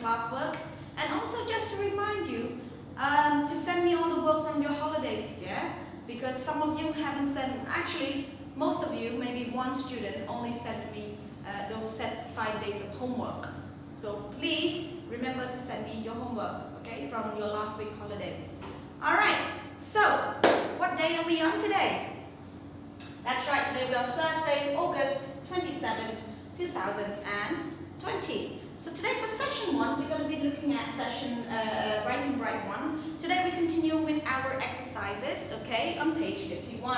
classwork. And also just to remind you to send me all the work from your holidays, yeah? Because some of you haven't sent, actually most of you, maybe one student only sent me those set 5 days of homework. So please remember to send me your homework, okay, from your last week holiday. Alright, so what day are we on today? That's right, today we are Thursday, August 27th, 2020. So today for session 1, we're going to be looking at session Writing Bright 1. Today we continue with our exercises, okay, on page 51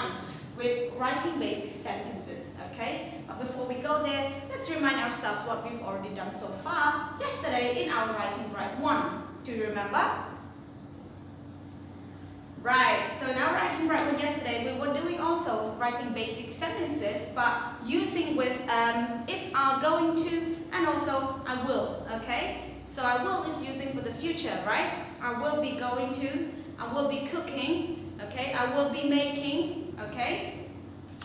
with writing basic sentences, okay. But before we go there, let's remind ourselves what we've already done so far yesterday in our Writing Bright 1. Do you remember? Right, so in our Writing Bright 1 yesterday, we were doing also writing basic sentences, but using with is, are, going to, and also I will, okay? So I will is using for the future, right? I will be going to, I will be cooking, okay? I will be making, okay?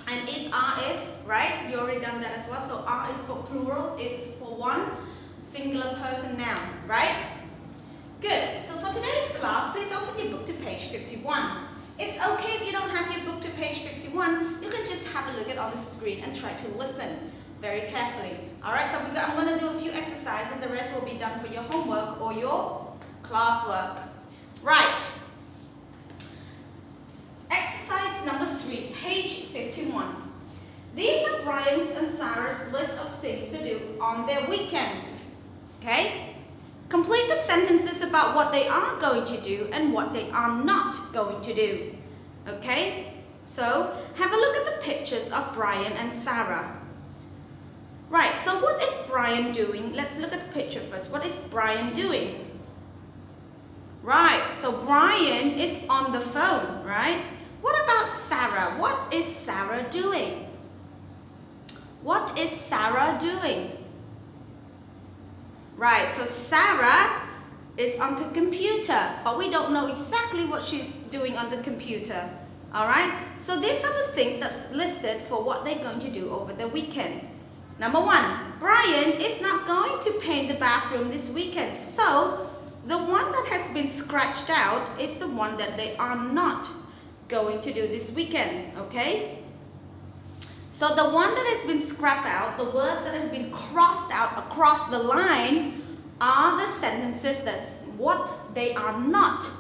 And is, are, is, right? You already done that as well. So are is for plural, is for one, singular person noun, right? Good. So for today's class, please open your book to page 51. It's okay if you don't have your book to page 51. You can just have a look at it on the screen and try to listen very carefully. Alright, so I'm going to do a few exercises and the rest will be done for your homework or your classwork. Right. Exercise number 3, page 51. These are Brian's and Sarah's list of things to do on their weekend. Okay? Complete the sentences about what they are going to do and what they are not going to do. Okay? So, have a look at the pictures of Brian and Sarah. Right, so what is Brian doing? Let's look at the picture first. What is Brian doing? Right, so Brian is on the phone, right? What about Sarah? What is Sarah doing? What is Sarah doing? Right, so Sarah is on the computer, but we don't know exactly what she's doing on the computer. Alright, so these are the things that's listed for what they're going to do over the weekend. Number 1, Brian is not going to paint the bathroom this weekend, so the one that has been scratched out is the one that they are not going to do this weekend, okay? So the one that has been scrapped out, the words that have been crossed out across the line are the sentences that's what they are not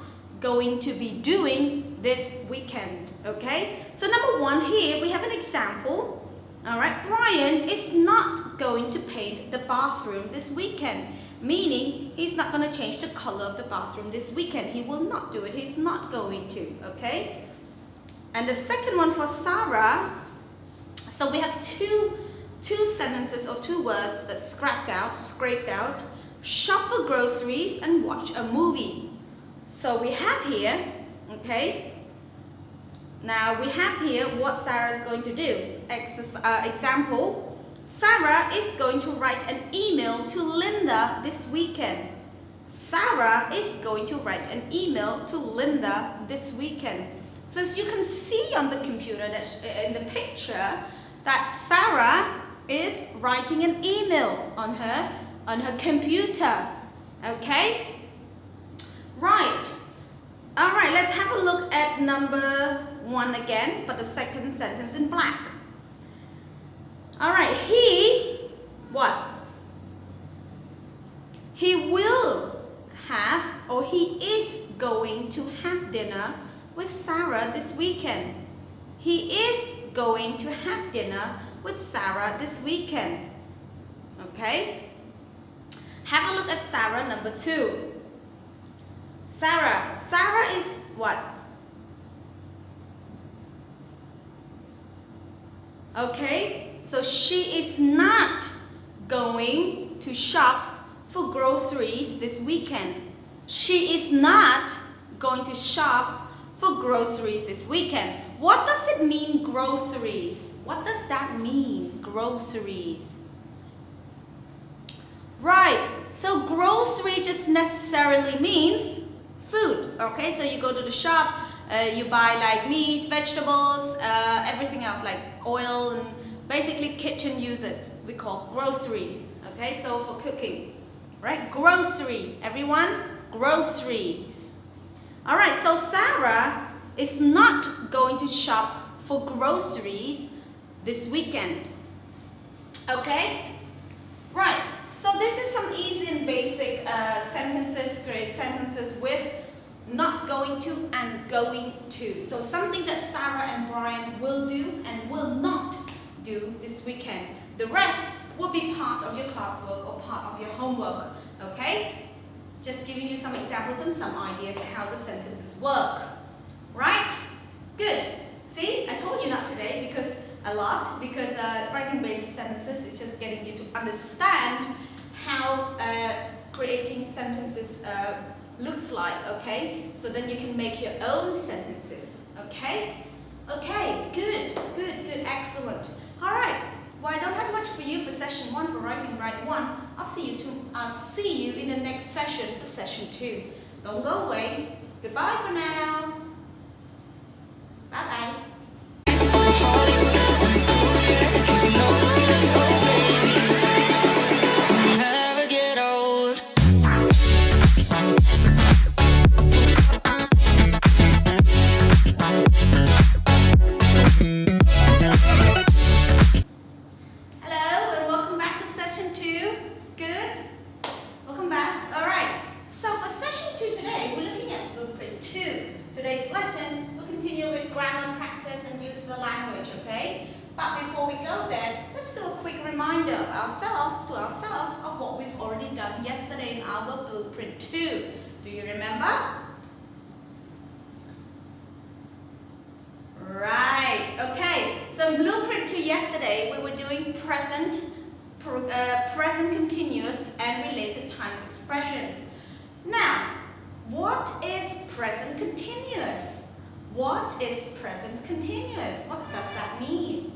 going to be doing this weekend, okay? So number 1 here, we have an example. All right, Brian is not going to paint the bathroom this weekend, meaning he's not going to change the color of the bathroom this weekend. He will not do it. He's not going to, okay? And the second one for Sarah, so we have two sentences or 2 words that's scraped out, shop for groceries and watch a movie. So we have here, okay? Now we have here what Sarah is going to do. Example, Sarah is going to write an email to Linda this weekend. Sarah is going to write an email to Linda this weekend. So as you can see on the computer, in the picture, that Sarah is writing an email on her computer. Okay? Right. Alright, let's have a look at number 1 again, but the second sentence in black. Alright, what? He will have, or he is going to have dinner with Sarah this weekend. He is going to have dinner with Sarah this weekend. Okay? Have a look at Sarah number 2. Sarah is what? Okay, so she is not going to shop for groceries this weekend. She is not going to shop for groceries this weekend. What does it mean, groceries? What does that mean, groceries? Right, so grocery just necessarily means food. Okay, so you go to the shop, you buy like meat, vegetables, everything else like oil and basically kitchen uses we call groceries. Okay, so for cooking, right? Groceries. grocery. Everyone, groceries. All right, so Sarah is not going to shop for groceries this weekend. Okay? Right, so this is some easy and basic sentences, create sentences with not going to and going to. So something that Sarah and Brian will do and will not do this weekend. The rest will be part of your classwork or part of your homework. Okay? Just giving you some examples and some ideas how the sentences work. Right? Good. See, I told you not today because writing basic sentences is just getting you to understand how creating sentences looks like, okay? So then you can make your own sentences, okay? Okay, good, excellent. All right, well, I don't have much for you for session 1 for Writing Right 1. I'll see you in the next session for session 2. Don't go away. Goodbye for now. Bye-bye. Today's lesson, we'll continue with grammar practice and use of the language, okay? But before we go there, let's do a quick reminder of ourselves of what we've already done yesterday in our Blueprint 2. Do you remember? Right, okay. So in Blueprint 2 yesterday, we were doing present continuous and related times expressions. Now, what is present continuous? What is present continuous? What does that mean?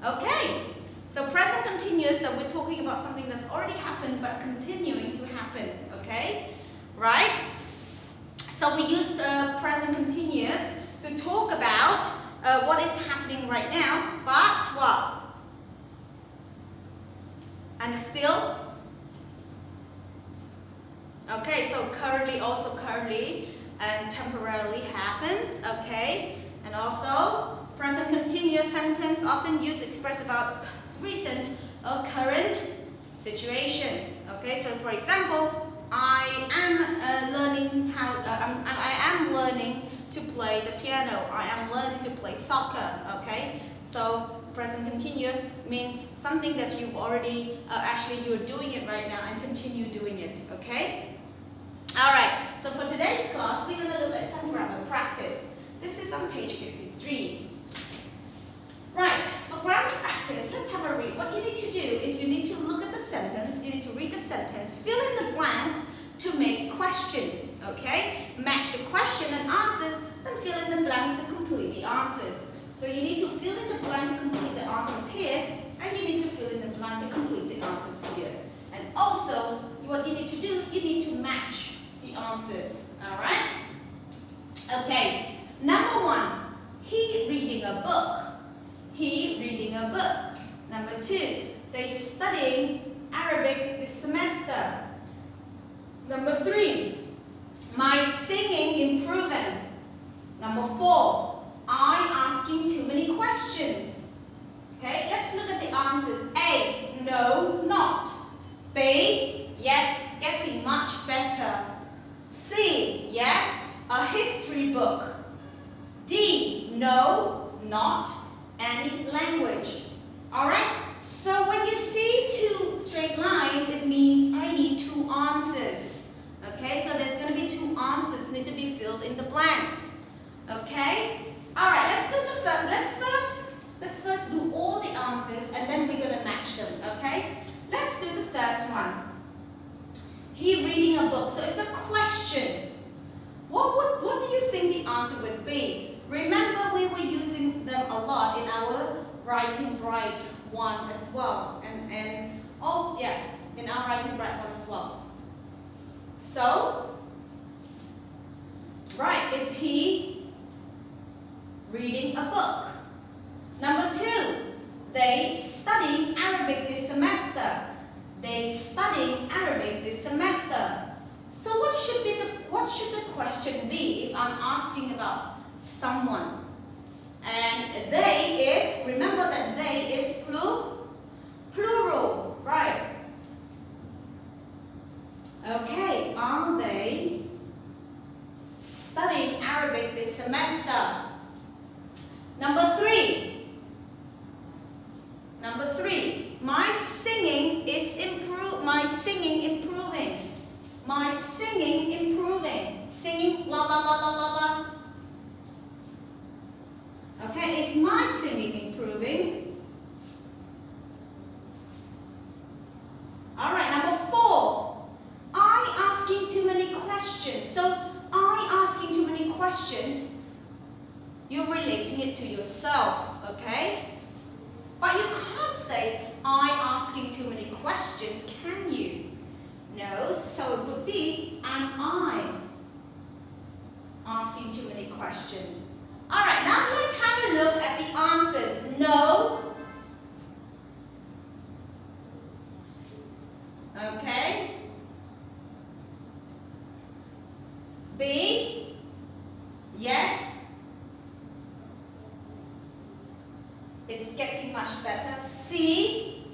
Okay, so present continuous, that we're talking about something that's already happened but continuing to happen, okay? Right? So we used present continuous to talk about what is happening right now, but what? And still? Okay, so currently and temporarily happens, okay? And also, present continuous sentence often used to express about recent or current situations, okay? So for example, I am learning to play the piano. I am learning to play soccer, okay? So present continuous means something that you've already, you're doing it right now and continue doing it, okay? Alright, so for today's class, we're going to look at some grammar practice. This is on page 53. Right, for grammar practice, let's have a read. What you need to do is you need to look at the sentence, you need to read the sentence, fill in the blanks to make questions, okay? Match the question and answers, then fill in the blanks to complete the answers. So you need to fill in the blank to complete the answers here, and you need to fill in the blank to complete the answers here. And also, what you need to do, you need to match the answers, alright? Okay, number 1, he reading a book. He reading a book. Number 2, they studying Arabic this semester. Number 3, my singing improving. Number 4, I asking too many questions. Okay, let's look at the answers. A, no, not. B, yes, getting much better. C, yes, a history book. D, no, not any language. Alright, so when you see 2 straight lines, it means I need 2 answers. Okay, so there's going to be 2 answers need to be filled in the blanks. Okay, alright, let's first do all the answers and then we're going to match them. Okay, let's do the first one. He reading a book. So it's a question. What do you think the answer would be? Remember, we were using them a lot in our Writing Bright 1 as well. And also, yeah, in our Writing Bright 1 as well. So, right, is he reading a book? Number 2, they studying Arabic this semester. days studying Arabic this semester. So what should the question be if I'm asking about someone? And they is, remember that they is plural, right? Okay, are they studying Arabic this semester? Number three, my singing improving. My singing improving. Singing la la la la la la. Okay, is my singing improving? Alright, number 4. I asking too many questions. So, I asking too many questions, you're relating it to yourself, okay? But you can't say, I asking too many questions, can you? No, so it would be, am I asking too many questions? Alright, now let's have a look at the answers. No. Okay. B. Yes. It's getting much better. C.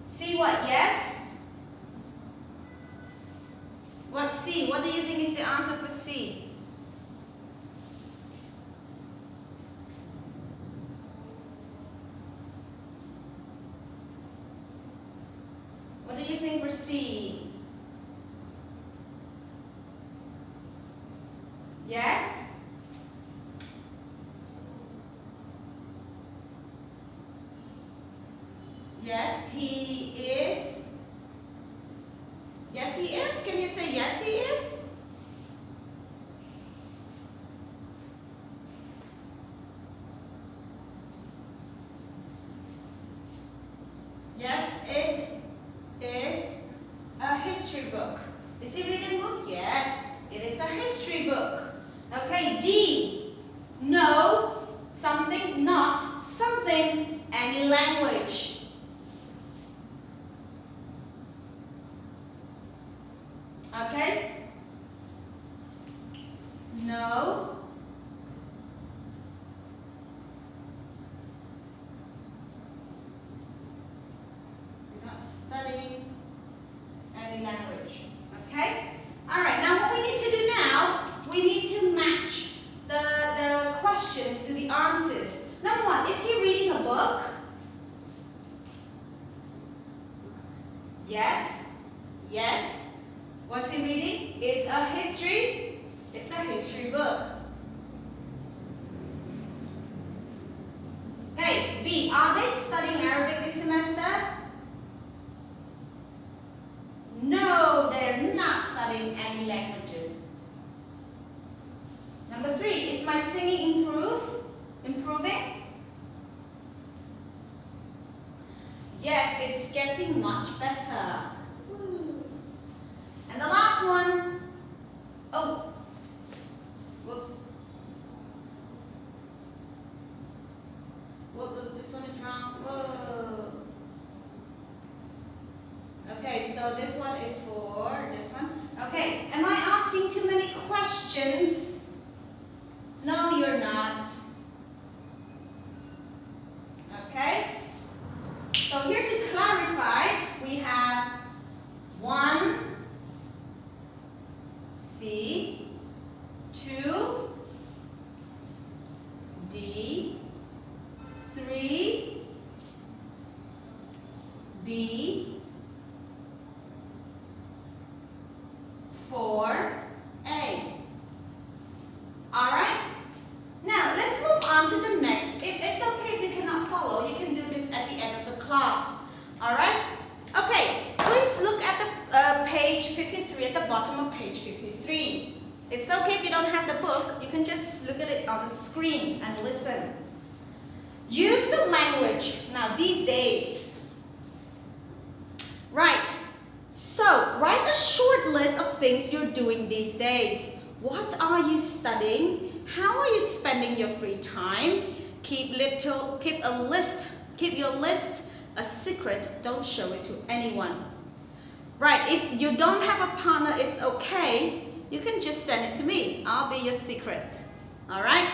C what? Yes? What's C? What do you think is the answer for C? What do you think for C? Yes? Yes, he is. Yes, he is. Can you say yes, he is? Yes, it is a history book. Is he reading a book? Yes, it is a history book. Okay, D. No, something, not something, any language. Okay? No. You're not studying any language. Okay? Alright, now what we need to do now, we need to match the questions to the answers. Number 1, is he reading a book? Yes. Yes. What's he reading? It's a history. It's a history book. Okay, B. Are they studying Arabic this semester? No, they're not studying any languages. Number 3. Is my singing improving? Yes, it's getting much better. And the last one, oh, whoops. Whoa, this one is wrong. Whoa. Okay, so this one is for this one. Okay, am I asking too many questions? No, you're not. Okay? So here to clarify, we have 1, C, 2, D, 3, B, 4, A. Alright? Now, let's move on to the next. It's okay if you cannot follow. You can do this at the end of the class. Alright? Okay, please look at the page 53 at the bottom of page 53. It's okay if you don't have the book. You can just look at it on the screen and listen. Use the language. Now, these days. Right. So, write a short list of things you're doing these days. What are you studying? How are you spending your free time? Keep your list a secret. Don't show it to anyone. Right, if you don't have a partner, it's okay. You can just send it to me. I'll be your secret. All right?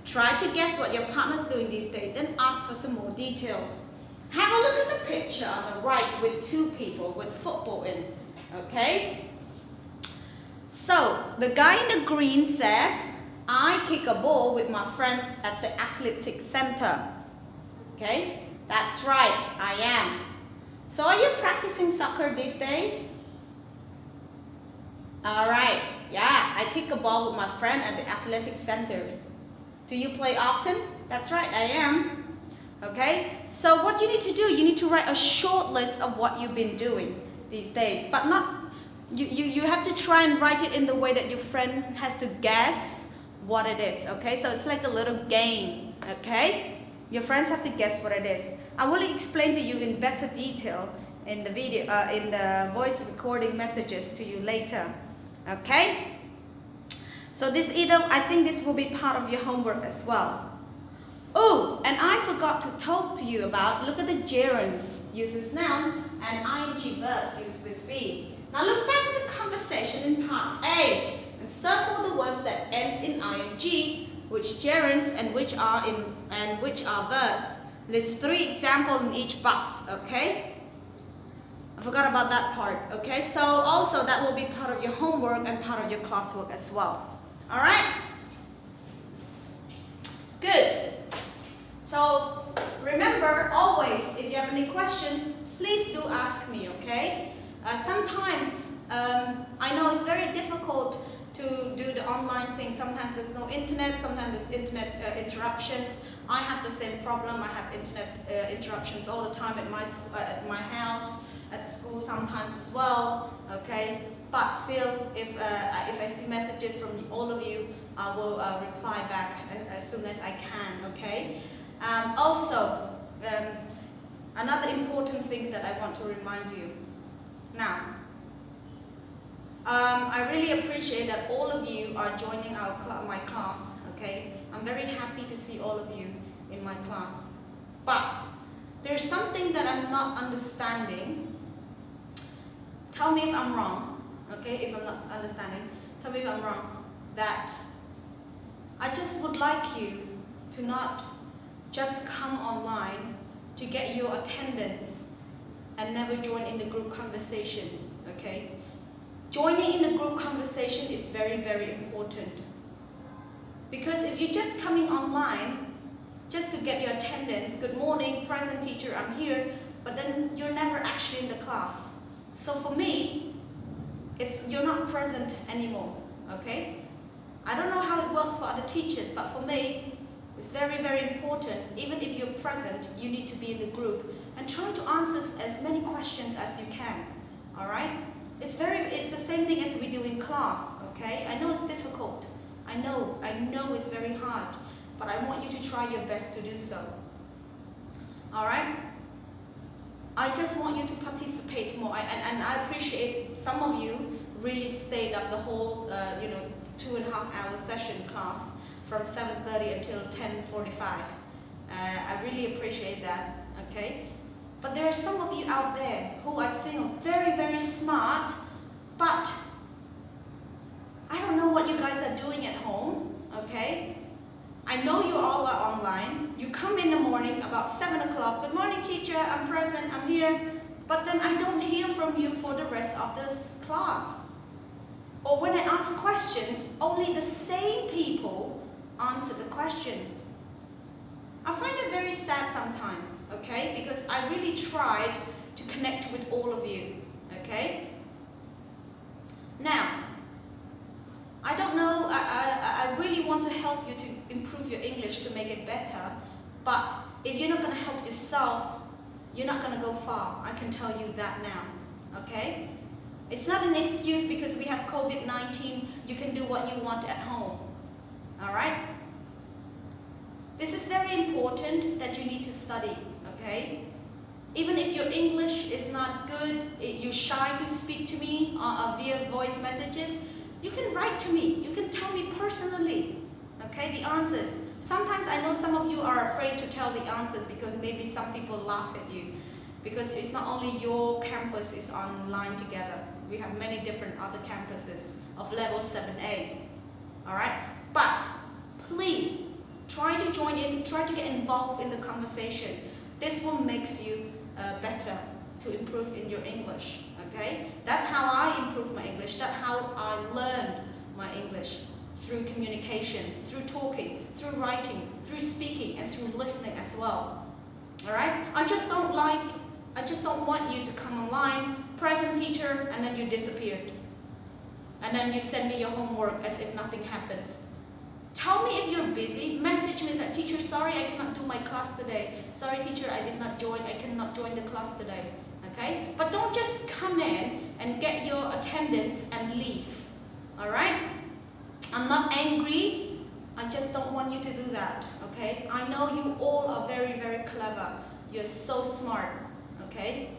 Try to guess what your partner's doing these days, then ask for some more details. Have a look at the picture on the right with two people with football in. Okay? So, the guy in the green says, I kick a ball with my friends at the athletic center. Okay? That's right, I am. So are you practicing soccer these days? Alright, yeah, I kick a ball with my friend at the athletic center. Do you play often? That's right, I am. Okay, so what you need to do, you need to write a short list of what you've been doing these days. But not, you have to try and write it in the way that your friend has to guess what it is. Okay, so it's like a little game. Okay, your friends have to guess what it is. I will explain to you in better detail in the video, in the voice recording messages to you later. Okay? So I think this will be part of your homework as well. Oh, and I forgot to talk to you about, look at the gerunds, uses noun, and ing verbs used with be. Now look back at the conversation in part A and circle the words that ends in ing, which gerunds and which are verbs. List 3 examples in each box, okay? I forgot about that part, okay? So also that will be part of your homework and part of your classwork as well. All right? Good. So remember, always, if you have any questions, please do ask me, okay? Sometimes, I know it's very difficult to do the online thing. Sometimes there's no internet, sometimes there's internet interruptions. I have the same problem. I have internet interruptions all the time at my house, at school sometimes as well, okay? But still, if I see messages from all of you, I will reply back as soon as I can, okay? Also, another important thing that I want to remind you. Now, I really appreciate that all of you are joining my class, okay? I'm very happy to see all of you in my class. But there's something that I'm not understanding. Tell me if I'm wrong, okay? If I'm not understanding, tell me if I'm wrong. That I just would like you to not just come online to get your attendance and never join in the group conversation, okay? Joining in the group conversation is very, very important. Because if you're just coming online just to get your attendance, good morning, present teacher, I'm here, but then you're never actually in the class. So for me, you're not present anymore, okay? I don't know how it works for other teachers, but for me, it's very, very important. Even if you're present, you need to be in the group and try to answer as many questions as you can, all right? It's the same thing as we do in class, okay? I know it's difficult. I know it's very hard, but I want you to try your best to do so. All right? I just want you to participate more, and I appreciate some of you really stayed up the whole, 2.5-hour session class from 7:30 until 10:45. I really appreciate that, okay? But there are some of you out there who I think are very, very smart, but I don't know what you guys are doing at home, okay? I know you all are online. You come in the morning about 7 o'clock. Good morning, teacher. I'm present. I'm here. But then I don't hear from you for the rest of this class. Or when I ask questions, only the same people answer the questions. I find it very sad sometimes, okay? Because I really tried to connect with all of you, okay? Now, I don't know, I really want to help you to improve your English to make it better, but if you're not going to help yourselves, you're not going to go far. I can tell you that now, okay? It's not an excuse because we have COVID-19, you can do what you want at home, all right? This is very important that you need to study, okay? Even if your English is not good, you're shy to speak to me via voice messages, You can write to me. You can tell me personally, okay, the answers. Sometimes I know some of you are afraid to tell the answers because maybe some people laugh at you. Because it's not only your campus is online together. We have many different other campuses of level 7A. Alright? But please try to join in, try to get involved in the conversation. This will make you better to improve in your English. Okay? That's how I improve my English. That's how I learned my English. Through communication, through talking, through writing, through speaking, and through listening as well. Alright? I just don't want you to come online, present teacher, and then you disappeared. And then you send me your homework as if nothing happens. Tell me if you're busy. Message me that, teacher, sorry, I cannot do my class today. Sorry, teacher, I cannot join the class today. Okay? But don't just come in and get your attendance and leave. Alright? I'm not angry. I just don't want you to do that. Okay? I know you all are very, very clever. You're so smart. Okay?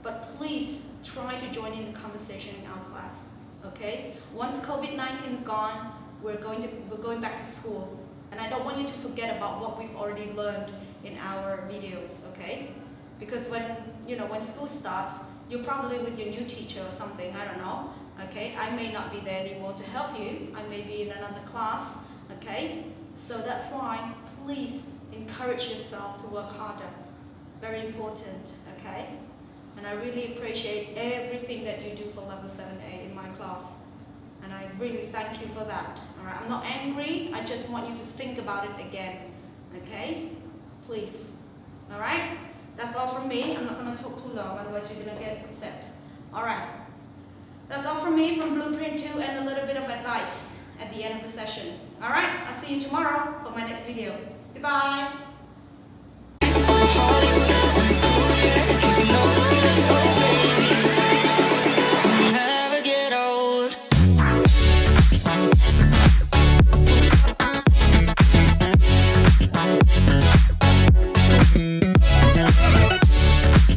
But please try to join in the conversation in our class. Okay? Once COVID-19 is gone, we're going back to school. And I don't want you to forget about what we've already learned in our videos, okay? Because when school starts, you're probably with your new teacher or something, I don't know. Okay? I may not be there anymore to help you. I may be in another class, okay? So that's why please encourage yourself to work harder. Very important, okay? And I really appreciate everything that you do for level 7A in my class. And I really thank you for that. Alright, I'm not angry, I just want you to think about it again. Okay? Please. Alright? That's all from me. I'm not going to talk too long, otherwise you're going to get upset. Alright. That's all from me from Blueprint 2 and a little bit of advice at the end of the session. Alright? I'll see you tomorrow for my next video. Goodbye!